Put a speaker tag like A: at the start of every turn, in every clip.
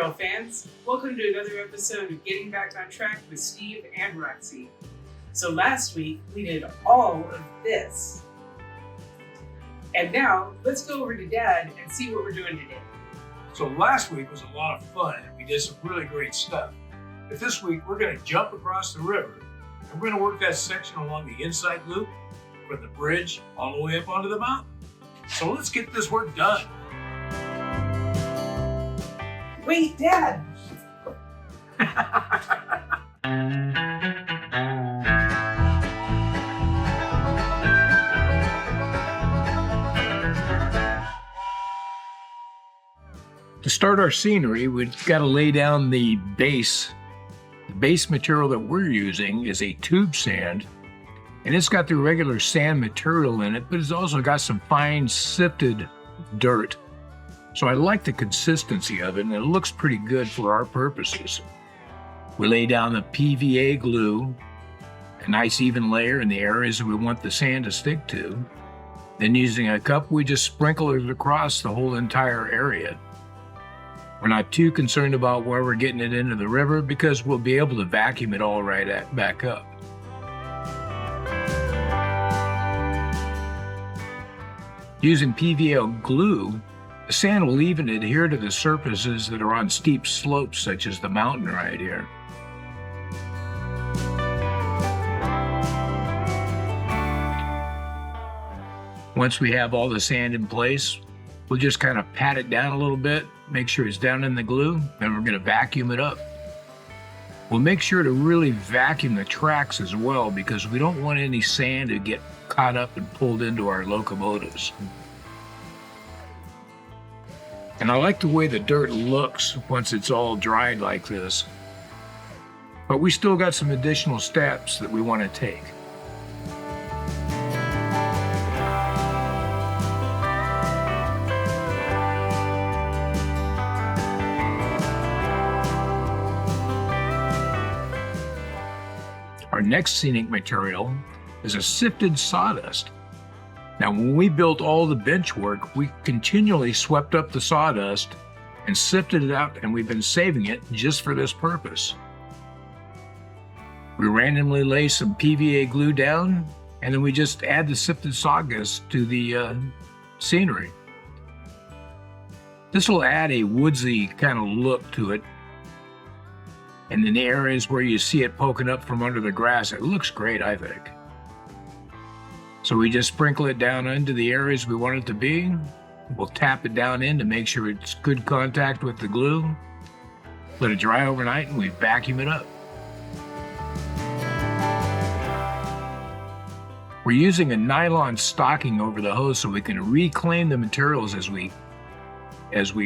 A: trail fans, welcome to another episode of Getting Back on Track with Steve and Roxy. So last week we did all of this. And now let's go over to Dad and see what we're doing today.
B: So last week was a lot of fun and we did some really great stuff. But this week we're going to jump across the river and we're going to work that section along the inside loop from the bridge all the way up onto the mountain. So let's get this work done.
A: Wait, Dad!
B: To start our scenery, we've got to lay down the base. The base material that we're using is a tube sand, and it's got the regular sand material in it, but it's also got some fine-sifted dirt. So I like the consistency of it, and it looks pretty good for our purposes. We lay down the PVA glue, a nice even layer in the areas we want the sand to stick to. Then using a cup, we just sprinkle it across the whole entire area. We're not too concerned about where we're getting it into the river because we'll be able to vacuum it all back up. Using PVA glue, the sand will even adhere to the surfaces that are on steep slopes, such as the mountain right here. Once we have all the sand in place, we'll just kind of pat it down a little bit, make sure it's down in the glue, then we're going to vacuum it up. We'll make sure to really vacuum the tracks as well because we don't want any sand to get caught up and pulled into our locomotives. And I like the way the dirt looks once it's all dried like this. But we still got some additional steps that we want to take. Our next scenic material is a sifted sawdust. Now, when we built all the bench work, we continually swept up the sawdust and sifted it out, and we've been saving it just for this purpose. We randomly lay some PVA glue down, and then we just add the sifted sawdust to the scenery. This will add a woodsy kind of look to it. And in the areas where you see it poking up from under the grass, it looks great, I think. So we just sprinkle it down into the areas we want it to be. We'll tap it down in to make sure it's good contact with the glue. Let it dry overnight and we vacuum it up. We're using a nylon stocking over the hose so we can reclaim the materials as we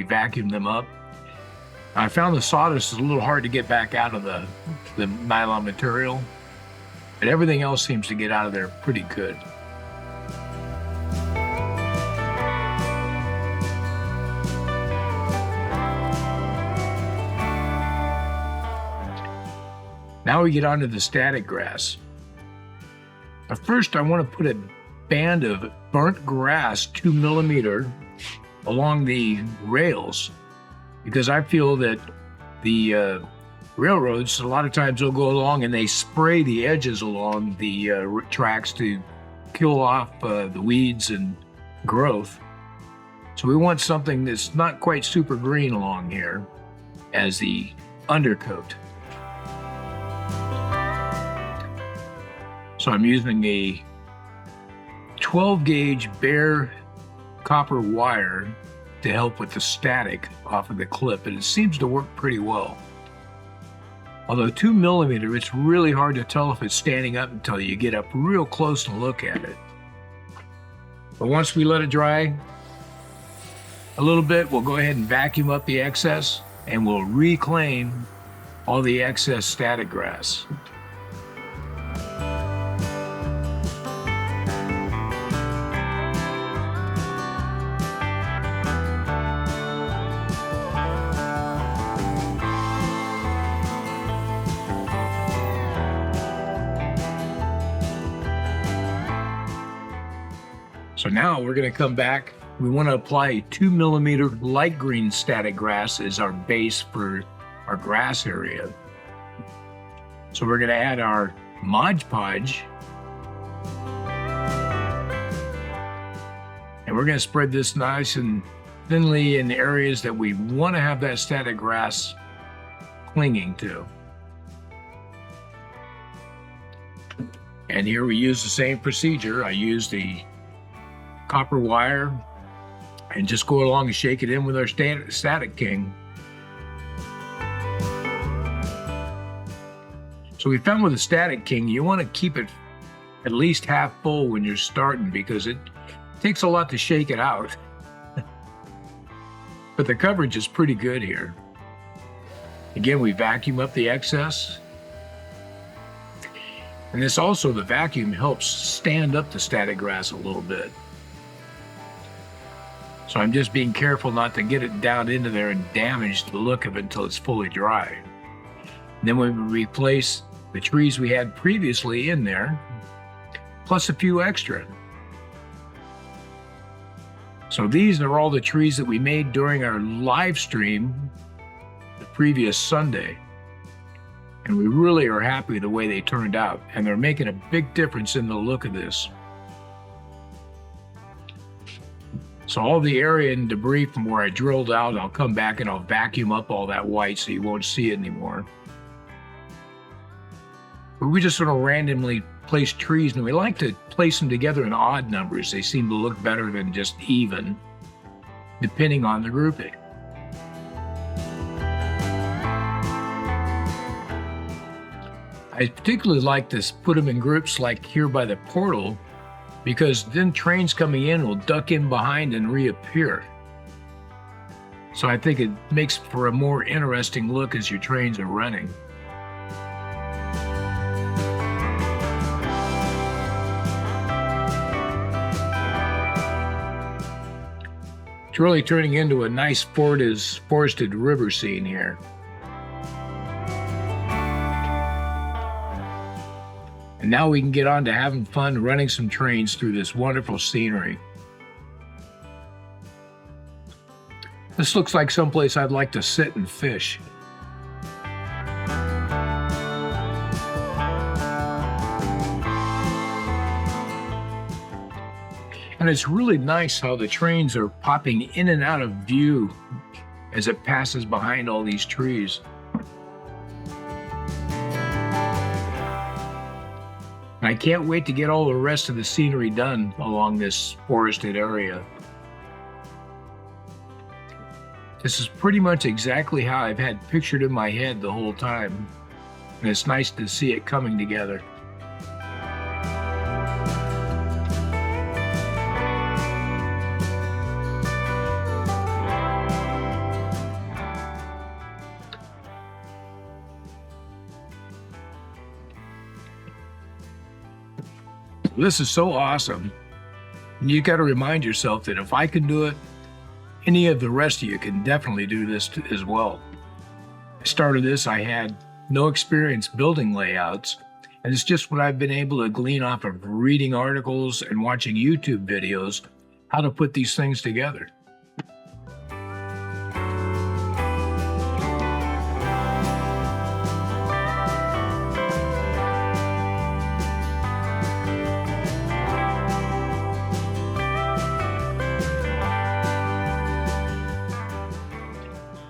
B: vacuum them up. I found the sawdust is a little hard to get back out of the nylon material, but everything else seems to get out of there pretty good. Now we get onto the static grass. But first I want to put a band of burnt grass 2 millimeter along the rails because I feel that the railroads, a lot of times they'll go along and they spray the edges along the tracks to kill off the weeds and growth. So we want something that's not quite super green along here as the undercoat. So I'm using a 12 gauge bare copper wire to help with the static off of the clip, and it seems to work pretty well. Although 2 millimeter, it's really hard to tell if it's standing up until you get up real close and look at it. But once we let it dry a little bit, we'll go ahead and vacuum up the excess and we'll reclaim all the excess static grass. So now we're going to come back we want to apply a 2mm light green static grass as our base for our grass area. So we're going to add our Mod Podge. And we're going to spread this nice and thinly in the areas that we want to have that static grass clinging to. And here we use the same procedure. I use the copper wire and just go along and shake it in with our static king. So we found with the static king, you want to keep it at least half full when you're starting because it takes a lot to shake it out. But the coverage is pretty good here. Again, we vacuum up the excess. And this also, the vacuum helps stand up the static grass a little bit. So I'm just being careful not to get it down into there and damage the look of it until it's fully dry. And then when we replace the trees we had previously in there, plus a few extra. So these are all the trees that we made during our live stream the previous Sunday. And we really are happy the way they turned out. And they're making a big difference in the look of this. So all the area and debris from where I drilled out, I'll come back and I'll vacuum up all that white so you won't see it anymore. But we just sort of randomly place trees, and we like to place them together in odd numbers. They seem to look better than just even, depending on the grouping. I particularly like to put them in groups like here by the portal, because then trains coming in will duck in behind and reappear. So I think it makes for a more interesting look as your trains are running. It's really turning into a nice forested river scene here. And now we can get on to having fun running some trains through this wonderful scenery. This looks like someplace I'd like to sit and fish. And it's really nice how the trains are popping in and out of view as it passes behind all these trees. And I can't wait to get all the rest of the scenery done along this forested area. This is pretty much exactly how I've had pictured in my head the whole time. And it's nice to see it coming together. This is so awesome. You got to remind yourself that if I can do it, any of the rest of you can definitely do this as well. I started this, I had no experience building layouts, and it's just what I've been able to glean off of reading articles and watching YouTube videos, how to put these things together.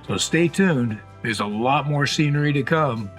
B: So stay tuned, there's a lot more scenery to come.